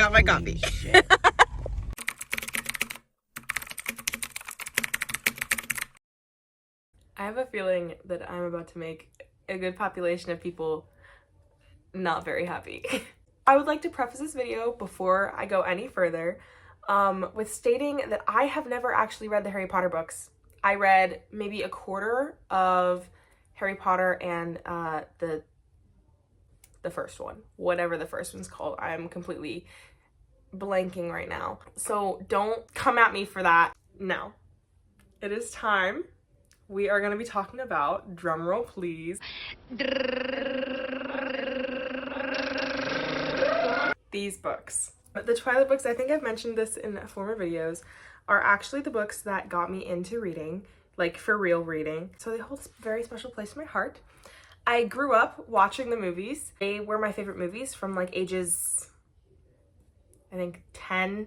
got my coffee. I have a feeling that I'm about to make a good population of people not very happy. I would like to preface this video before I go any further with stating that I have never actually read the Harry Potter books. I read maybe a quarter of Harry Potter and the first one, whatever the first one's called. I'm completely blanking right now. So don't come at me for that. No, it is time. We are going to be talking about, drumroll please, these books. The Twilight books, I think I've mentioned this in former videos, are actually the books that got me into reading, like for real reading. So they hold a very special place in my heart. I grew up watching the movies. They were my favorite movies from like ages, I think 10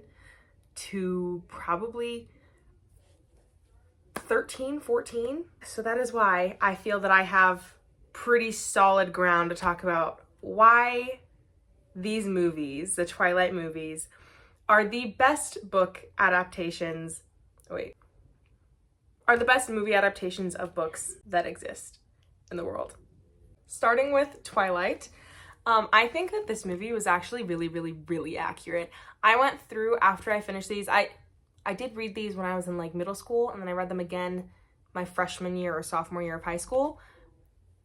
to probably 13, 14. So that is why I feel that I have pretty solid ground to talk about why these movies, the Twilight movies, are the best book adaptations, are the best movie adaptations of books that exist in the world. Starting with Twilight, I think that this movie was actually really accurate. I went through, after I finished these, I did read these when I was in like middle school, and then I read them again my freshman year or sophomore year of high school.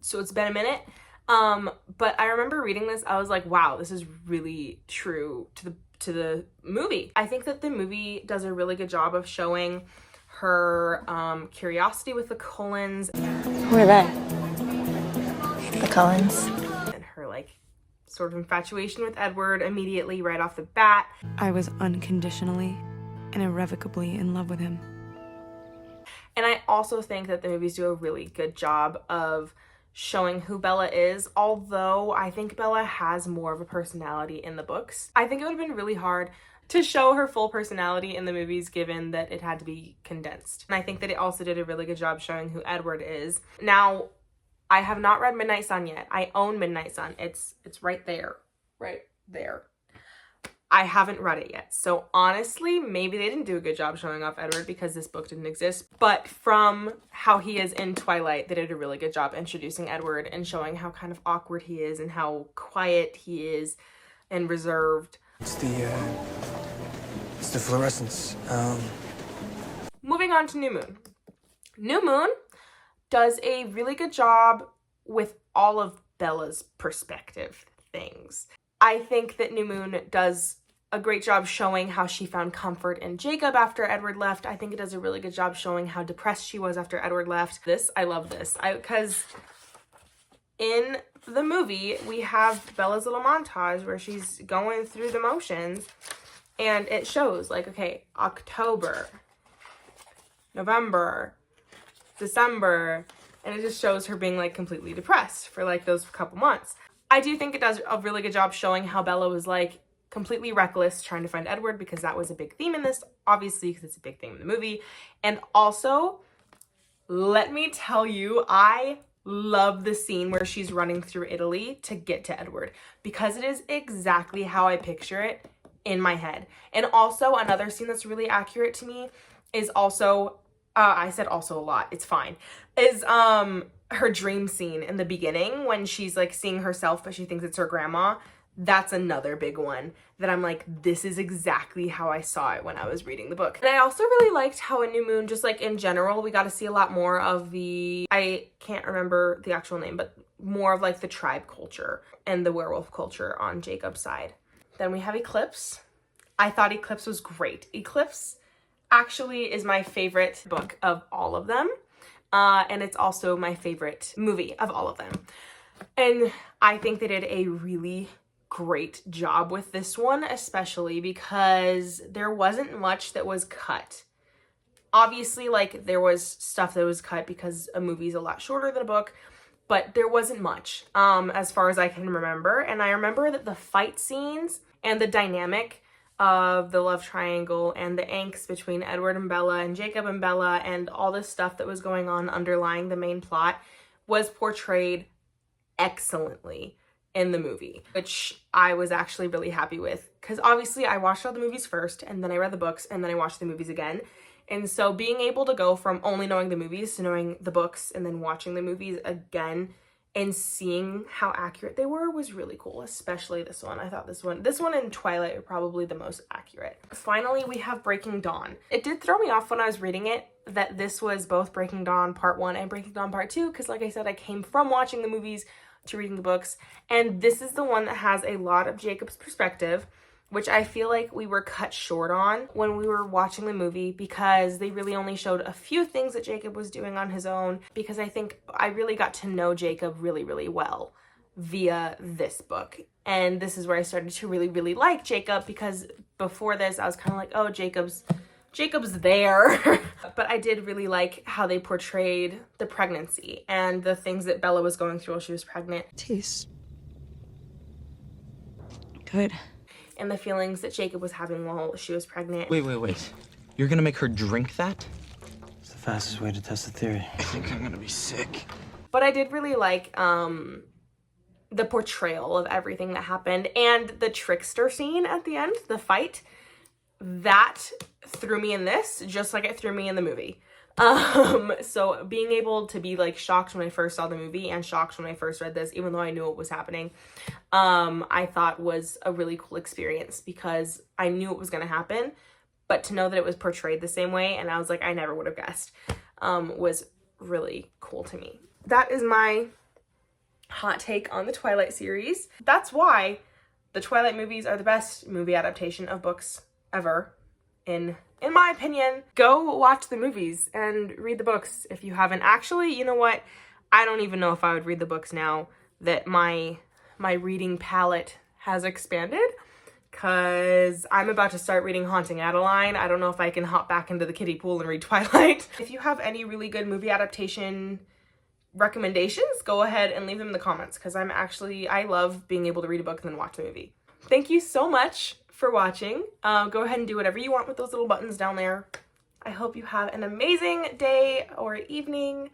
So it's been a minute. But I remember reading this, I was like, wow, this is really true to the movie. I think that the movie does a really good job of showing her curiosity with the Cullens. Who are they? The Cullens. And her like sort of infatuation with Edward immediately right off the bat. I was unconditionally and irrevocably in love with him. And I also think that the movies do a really good job of showing who Bella is, although I think Bella has more of a personality in the books. I think it would have been really hard to show her full personality in the movies given that it had to be condensed. And I think that it also did a really good job showing who Edward is. Now, I have not read Midnight Sun yet. I own Midnight Sun. It's right there. Right there. I haven't read it yet. So honestly, maybe they didn't do a good job showing off Edward because this book didn't exist. But from how he is in Twilight, they did a really good job introducing Edward and showing how kind of awkward he is and how quiet he is and reserved. It's the fluorescence. Moving on to New Moon. New Moon does a really good job with all of Bella's perspective things. I think that New Moon does a great job showing how she found comfort in Jacob after Edward left. I think it does a really good job showing how depressed she was after Edward left. I love this. Because in the movie, we have Bella's little montage where she's going through the motions and it shows like, okay, October, November, December, and it just shows her being like completely depressed for like those couple months. I do think it does a really good job showing how Bella was like completely reckless trying to find Edward, because that was a big theme in this, obviously, because it's a big theme in the movie. And also, let me tell you, I love the scene where she's running through Italy to get to Edward, because it is exactly how I picture it in my head. And also another scene that's really accurate to me is also, I said also a lot, it's fine, is her dream scene in the beginning when she's like seeing herself but she thinks it's her grandma. That's another big one that I'm like, this is exactly how I saw it when I was reading the book. And I also really liked how in New Moon, just like in general, we got to see a lot more of the, I can't remember the actual name, but more of like the tribe culture and the werewolf culture on Jacob's side. Then we have Eclipse. I thought Eclipse was great. Eclipse actually is my favorite book of all of them. And it's also my favorite movie of all of them. And I think they did a really great job with this one, especially because there wasn't much that was cut. Obviously, like, there was stuff that was cut because a movie's a lot shorter than a book, but there wasn't much as far as I can remember. And I remember that the fight scenes and the dynamic of the love triangle and the angst between Edward and Bella and Jacob and Bella and all this stuff that was going on underlying the main plot was portrayed excellently in the movie, which I was actually really happy with, because obviously I watched all the movies first and then I read the books and then I watched the movies again. And so being able to go from only knowing the movies to knowing the books and then watching the movies again and seeing how accurate they were was really cool, especially this one. I thought this one and Twilight are probably the most accurate. Finally, we have Breaking Dawn. It did throw me off when I was reading it that this was both Breaking Dawn Part 1 and Breaking Dawn Part 2, because like I said, I came from watching the movies to reading the books, and this is the one that has a lot of Jacob's perspective, which I feel like we were cut short on when we were watching the movie, because they really only showed a few things that Jacob was doing on his own, because I think I really got to know Jacob really, really well via this book. And this is where I started to really, really like Jacob, because before this I was kind of like, oh, Jacob's there. But I did really like how they portrayed the pregnancy and the things that Bella was going through while she was pregnant. Tastes good. And the feelings that Jacob was having while she was pregnant. Wait. You're gonna make her drink that? It's the fastest way to test the theory. I think I'm gonna be sick. But I did really like the portrayal of everything that happened, and the trickster scene at the end, the fight, that threw me in this just like it threw me in the movie. So being able to be like shocked when I first saw the movie and shocked when I first read this, even though I knew what was happening, I thought was a really cool experience, because I knew it was going to happen, but to know that it was portrayed the same way, and I was like, I never would have guessed, was really cool to me. That is my hot take on the Twilight series. That's why the Twilight movies are the best movie adaptation of books ever, in my opinion. Go watch the movies and read the books if you haven't. Actually, you know what? I don't even know if I would read the books now that my reading palette has expanded, because I'm about to start reading Haunting Adeline. I don't know if I can hop back into the kiddie pool and read Twilight. If you have any really good movie adaptation recommendations, go ahead and leave them in the comments, because I love being able to read a book and then watch the movie. Thank you so much for watching. Go ahead and do whatever you want with those little buttons down there. I hope you have an amazing day or evening.